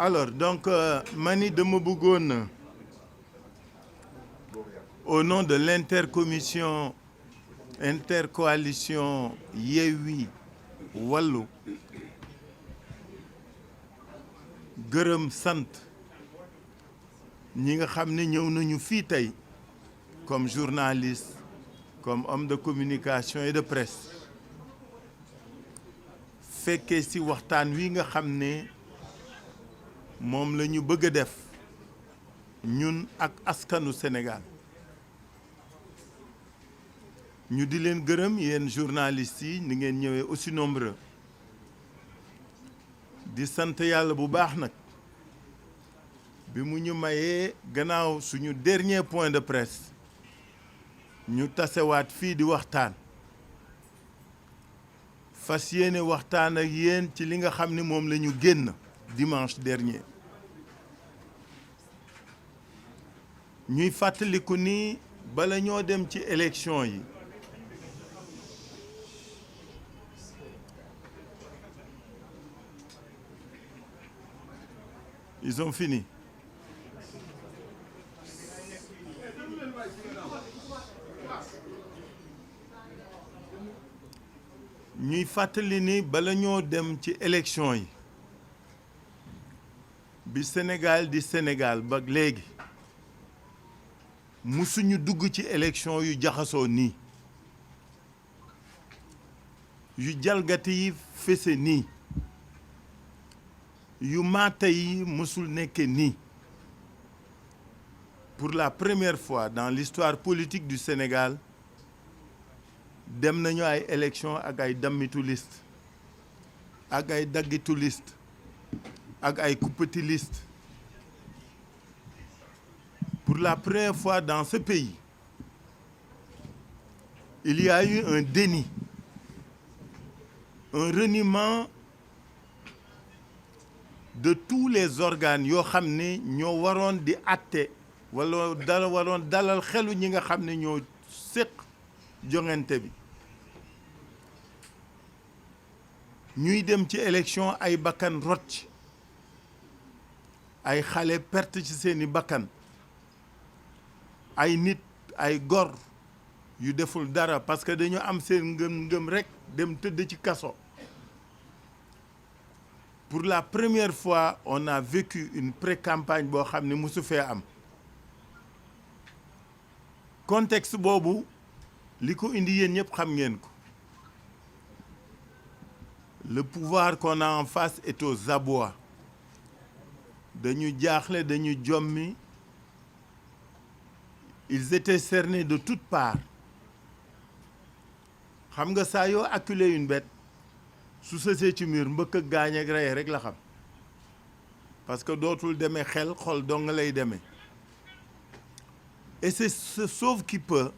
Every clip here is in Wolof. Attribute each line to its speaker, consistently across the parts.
Speaker 1: Alors, donc, Mani de Mobougon, au nom de intercoalition Yewwi Wallu, gërëm sant ñi nga xam ne ñëw nañu fii tey comme journaliste, comme homme de communication et de presse, fekkee ci waxtaan wi nga xam ne moom la ñu bëgg a def ñun ak askanu Sénégal. ñu di leen gërëm yéen journalistes yi ni ngeen ñëwee aussi nombreux di sant yàlla bu baax nag bi mu ñu mayee gannaaw suñu dernier point de presse ñu tasewaat fii di waxtaan fas yéene waxtaan ak yéen ci li nga xam ne moom la ñu génn dimanche dernier ñuy fàttaliku ni bala ñoo dem ci élection yi ils ont fini. ñuy fàttali ni bala ñoo dem ci élection yi bi Sénégal di Sénégal ba léegi musuñu dugg ci élection yu jaxasoo nii yu jalgati yi fese nii yu maata yi musul nekke nii. Pour la première fois dans l'histoire politique du Sénégal dem nañu ay élection ak ay dammitu liste ak ay daggitu liste ak ay kuppati liste. Pour la première fois dans ce pays il y a eu un déni, un reniement de tous les organes yoo xam ne ñoo waroon di àtte wala dala waroon dalal xelu ñi nga xam ne ñoo séq joŋante bi. ñuy dem ci élection ay bakkan rot ay xale perte ci seeni bakkan ay nit ay gor yu deful dara parce que dañu am seen ngëm-ngëm rekk dem tëdd ci kaso. Pour la première fois on a vécu une pré-campagne boo xam ne musu fee am. Contexte boobu li ko indi yéen ñëpp xam ngeen ko. Le pouvoir qu'on a en face est aux abois. Dañu jaaxle dañu jommi. Ils étaient cernés de toutes parts. xam nga saa yoo acculé une bête su sësee ci mur mbëkk ak gaañ ak rey rek la xam parce que dootul demee xel xol dong lay demee. Et c'est ce sauve-qui-peut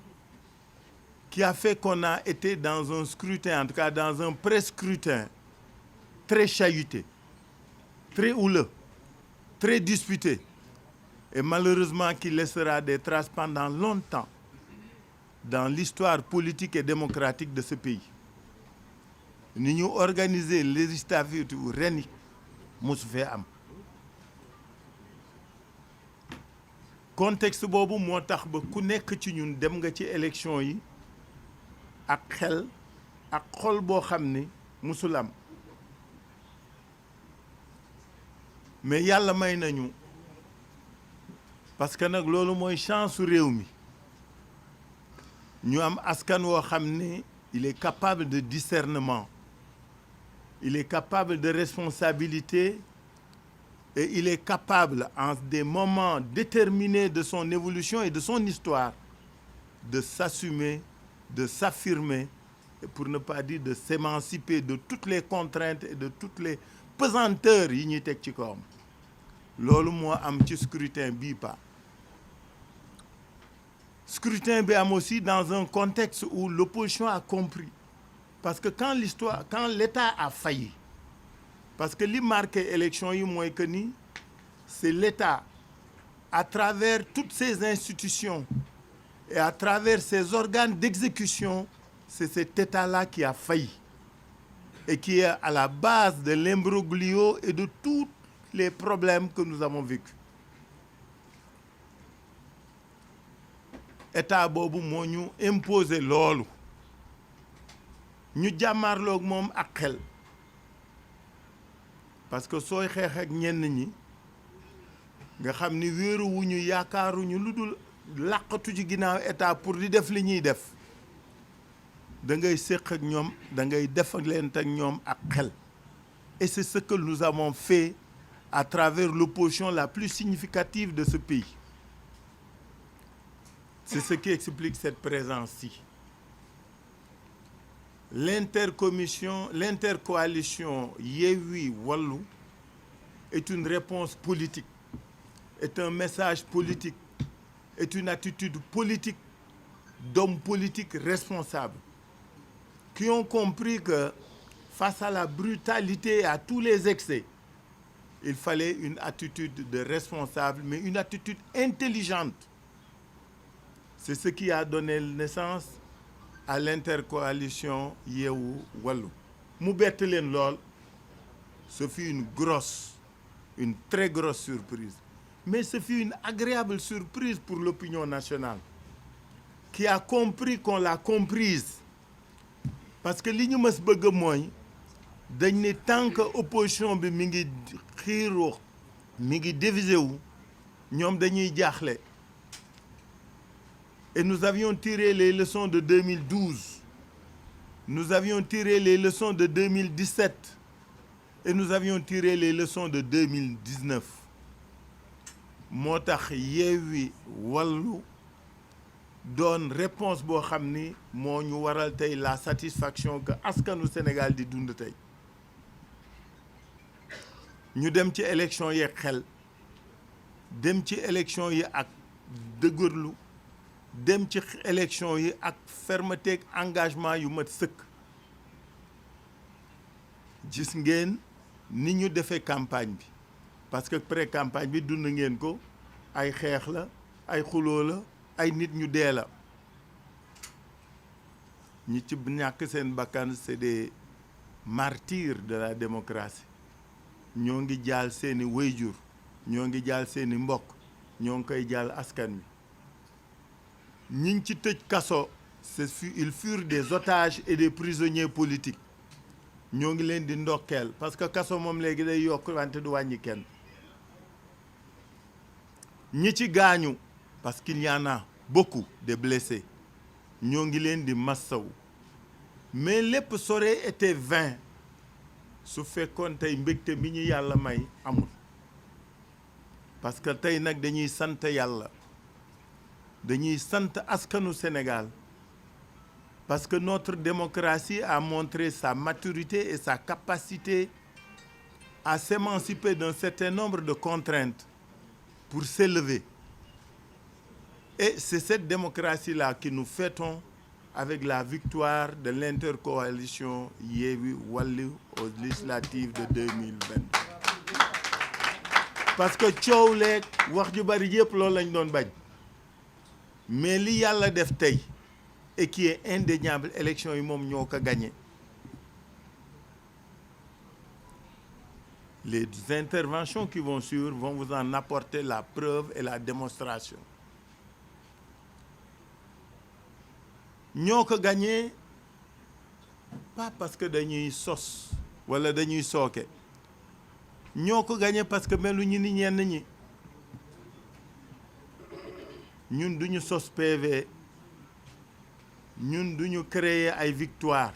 Speaker 1: qui a fait qu'on a été dans un scrutin, en tout cas dans un pré-scrutin très chahuté, très houleux, très disputé, et malheureusement qui laissera des traces pendant longtemps dans l'histoire politique et démocratique de ce pays. Ni ñu organiser législative ren yi mosu fee am. Contexte boobu moo tax ba ku nekk ci ñun dem nga ci élection yi ak xel ak xol boo xam ne musul am. Mais yàlla may nañu parce que nag loolu mooy chance su réew mi ñu am askan woo xam ne il est capable de discernement, il est capable de responsabilité et il est capable en des moments déterminés de son évolution et de son histoire de s'assumer, de s'affirmer et pour ne pas dire de s'émanciper de toutes les contraintes et de toutes les pesanteurs yi ñuy teg ci kawam. Loolu moo am ci scrutin bii pas. Scrutin bi am aussi dans un contexte où l'opposition a compris. Parce que quand l'État a failli, parce que li marqué élection yi mooy que ni c'est l'État à travers toutes ses institutions et à travers ses organes d'exécution, c'est cet État-là qui a failli et qui est à la base de l'imbroglio et de toute les problèmes que nous avons vécus. État boobu moo ñu imposer loolu ñu jàmmaarloog moom ak xel parce que sooy xeex ak ñenn ñi nga xam ni wéeruwuñu yaakaaruñu lu dul làqatu ci ginnaaw état pour di def li ñuy def da ngay séq ak ñoom da ngay def leen ak ñoom ak xel et c'est ce que nous avons fait à travers l'opposition la plus significative de ce pays. C'est ce qui explique cette présence-ci. L'intercoalition Yewwi Wallu est une réponse politique, est un message politique, est une attitude politique d'hommes politiques responsables qui ont compris que face à la brutalité et à tous les excès, il fallait une attitude de responsable, mais une attitude intelligente. C'est ce qui a donné naissance à l'intercoalition Yewwi Wallu. mu bett leen lool, ce fut une très grosse surprise. Mais ce fut une agréable surprise pour l'opinion nationale, qui a compris qu'on l'a comprise. Parce que li ñu mës bëgg mooy dañ ne tant que opposition bi mi ngi xiiroo mi ngi divisé wu ñoom dañuy jaaxle. Et nous avions tiré les leçons de 2012. Nous avions tiré les leçons de 2017. Et nous avions tiré les leçons de 2019. moo tax Yewwi Wallu doon réponse boo xam ni moo ñu waral tey la satisfaction que askanu Sénégal di dund tey. ñu dem ci élection yi xel, dem ci élection yi ak dëgërlu, dem ci élection yi ak fermeté ak engagement yu mat sëkk. Gis ngeen ni ñu defee campagne bi parce que pré-campagne bi dund ngeen ko ay xeex la ay xuloo la ay nit ñu dee la ñi ci ñàkk seen bakkan c'est des martyrs de la démocratie. ñoo ngi jaal seeni wayjur, ñoo ngi jaal seeni mbokk, ñoo ngi koy jaal askan wi. ñiñ ci tëj kaso ils furent des otages et des prisonniers politiques. ñoo ngi leen di ndokkeel parce que kaso moom léegi day yokk wante du wàññi kenn. ñi ci gaañu parce qu'il y en a beaucoup de blessés ñoo ngi leen di massawu. mais lépp saurait été vain su fekkoon tey mbégte mi ñu yàlla may amul. parce que tey nag dañuy sant yàlla, dañuy sant askanu Sénégal, parce que notre démocratie a montré sa maturité et sa capacité à s'émanciper d'un certain nombre de contraintes pour s'élever. Et c'est cette démocratie-là que nous fêtons avec la victoire de l'intercoalition Yewwi Wallu aux législatives de 2022. Parce que coow leeg wax ju bari yëpp loolu lañ doon bañ. Mais li yàlla def tey et qui est indéniable, élection yi moom ñoo ko gagné. Les interventions qui vont suivre vont vous en apporter la preuve et la démonstration. ñoo ko gagné pas parce que dañuy sos wala dañuy sooke. ñoo ko gagné parce que melu ñu ni ñenn ñi. ñun duñu sos PV. ñun duñu créer ay victoire.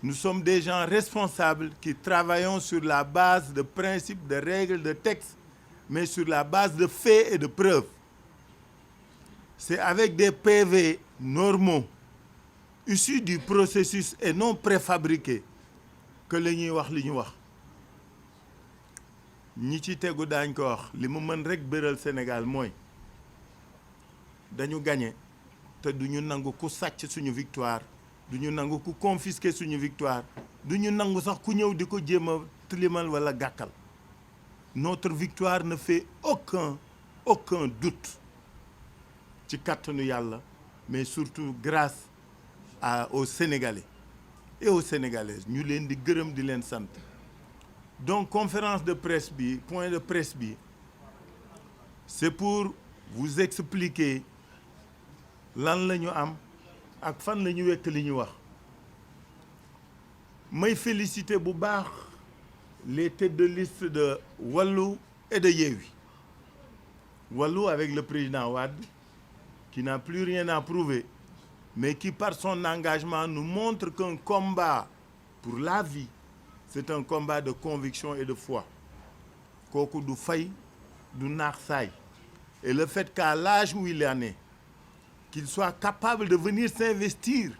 Speaker 1: Nous sommes des gens responsables qui travaillons sur la base de principes, de règles, de textes, mais sur la base de faits et de preuves. C'est avec des PV normaux, issus du processus et non préfabriqués, que la ñuy wax li ñu wax. ñi ci tegu daañ ko wax li mu mën rek bëral Sénégal mooy dañu gagné te duñu nangu ku sàcc suñu victoire. du ñu nangu ku confisquer suñu victoire du ñu nangu sax ku ñëw di ko jéem a tilimal wala gàkkal. Notre victoire ne fait aucun doute ci kàttanu yàlla, mais surtout grâce aux Sénégalais et aux Sénégalaises. ñu leen di gërëm di leen sant donc conférence de presse bi point de presse bi c'est pour vous expliquer lan la ñu am ak fan la ñu wekk li ñu wax. may féliciter bu baax les têtes de liste de Wallu et de Yewwi. Wallu avec le président Wade qui n'a plus rien à prouver mais qui par son engagement nous montre qu'un combat pour la vie c'est un combat de conviction et de foi. Kooku du fay du naax saay. Et le fait qu'à l'âge où il en est qu'il soit capable de venir s'investir,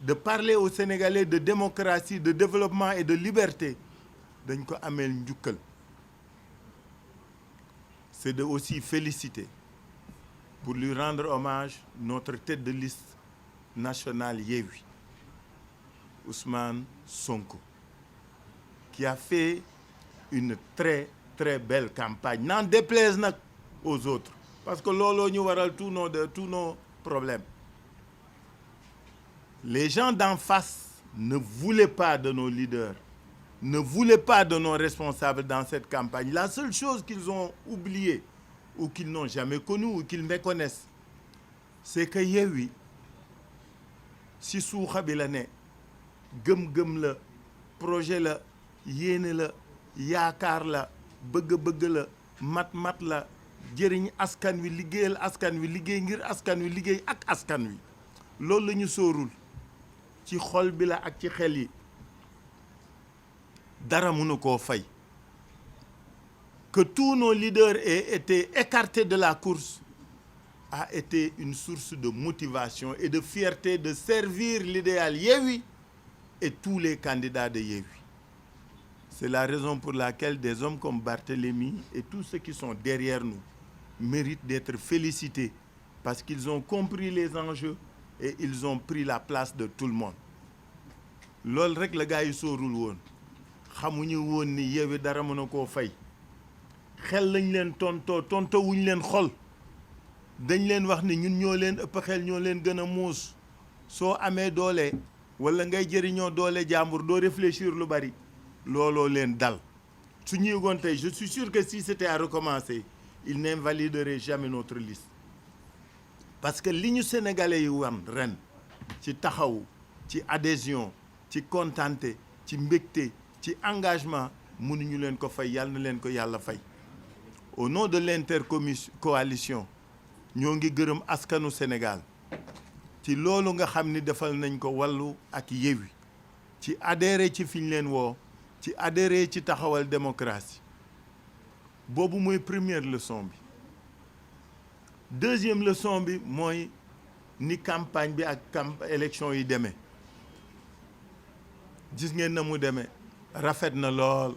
Speaker 1: de parler aux Sénégalais de démocratie, de développement et de liberté, dañ ko ameel njukkal. C'est de aussi féliciter pour lui rendre hommage notre tête de liste nationale Yewwi, Ousmane Sonko, qui a fait une très très belle campagne. N'en déplaise nag aux autres, parce que looloo ñu waral tous nos problèmes. Les gens d'en face ne voulaient pas de nos leaders, ne voulaient pas de nos responsables dans cette campagne. La seule chose qu'ils ont oubliée ou qu'ils n'ont jamais connue ou qu'ils méconnaissent, c'est que Yewwi si suuxa bi la ne, gëm-gëm la, projet la, yéene la, yaakaar la, bëgg-bëgg la, mat-mat la, jëriñ askan wi, liggéeyal askan wi, liggéey ngir askan wi, liggéey ak askan wi. Loolu la ñu sóorul ci xol bi la ak ci xel yi. Dara mënu koo fay. Que tous nos leaders aient été écartés de la course a été une source de motivation et de fierté de servir l'idéal Yewwi et tous les candidats de Yewwi. C'est la raison pour laquelle des hommes comme Barthélémy et tous ceux qui sont derrière nous méritent d'être félicités parce qu'ils ont compris les enjeux et ils ont pris la place de tout le monde. Loolu rek la gars yi sóorul woon. Xamuñu woon ni Yewwi dara mën na koo fay. Xel lañ leen tonto wuñ leen xol. Dañ leen wax ni ñun ñoo leen ëpp xel ñoo leen gën a muus. Soo amee doole wala ngay jëriñoo doole jàmbur doo réfléchir lu bari. Looloo leen dal. Su ñu yëgoon tey je suis sûr que si c'était à recommencer il n'invaliderait jamais notre liste. Parce que li ñu sénégalais yi wan ren ci taxawu ci adhésion ci contenté ci mbégte ci engagement mënuñu leen ko fay yàlla na leen ko yàlla fay. Au nom de l'intercoalition ñoo ngi gërëm askanu Sénégal ci loolu nga xam ni defal nañ ko Wallu ak Yewwi ci adhéré ci fi ñu leen woo ci adhéré ci taxawal démocratie boobu mooy première leçon bi. Deuxième leçon bi mooy ni campagne bi ak élection yi demee gis ngeen na mu demee rafet na lool.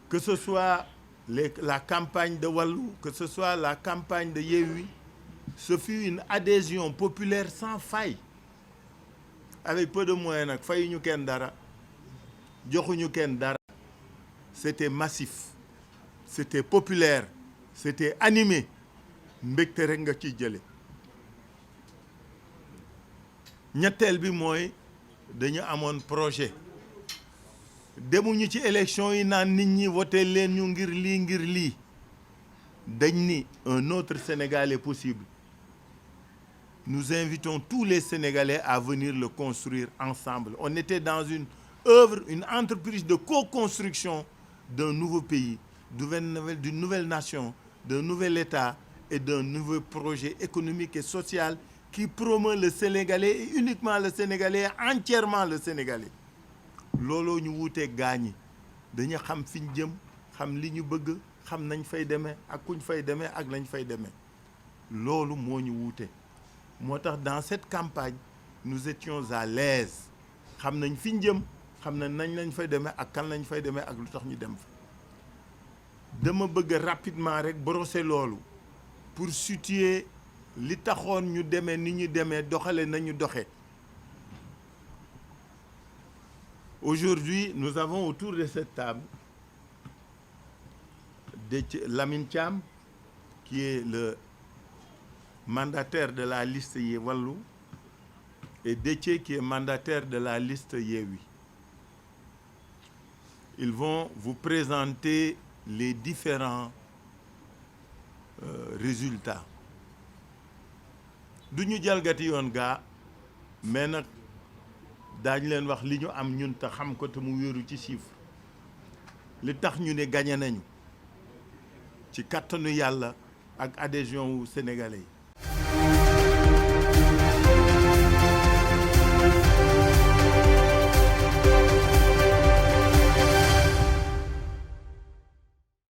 Speaker 1: Que ce soit la campagne de Wallu, que ce soit la campagne de Yewwi, ce fut une adhésion populaire sans faille. Avec peu de moyens nag fayuñu kenn dara joxuñu kenn dara. C'était massif, c'était populaire, c'était animé. Mbégte rek nga ciy jële. Ñetteel bi mooy dañu amoon projet. Demuñu ci élection yi naan nit ñi voté leen ñu ngir lii dañ ni un autre Sénégal est possible. Nous invitons tous les Sénégalais à venir le construire ensemble. On était dans une œuvre, une entreprise de co-construction d'un nouveau pays, d'une nouvelle nation, d'un nouvel État et d'un nouveau projet économique et social qui promeut le Sénégalais et uniquement le Sénégalais, entièrement le Sénégalais. Looloo ñu wuutee gaañi dañu xam fi ñu jëm xam li ñu bëgg xam nañ fay demee ak kuñ fay demee ak lañ fay demee loolu moo ñu wuute moo tax dans cette campagne nous étions à l'aise xam nañ fi ñu jëm xam nañ lañ fay demee ak kan lañ fay demee ak lu tax ñu dem fa. Dama bëgg rapidement rek brosser loolu pour situer li taxoon ñu demee ni ñu demee doxale nañu doxe. Aujourd'hui, nous avons autour de cette table Lamine Thiam, qui est le mandataire de la liste Wallu, et Déthié, qui est mandataire de la liste Yewwi. ils vont vous présenter les différents résultats du ñu jalgati yoon gaa mais nag daañu leen wax li ñu am ñun te xam ko te mu wéeru ci chiffre li tax ñu ne gagné nañu ci kattanu yàlla ak adhésion wu sénégalais yi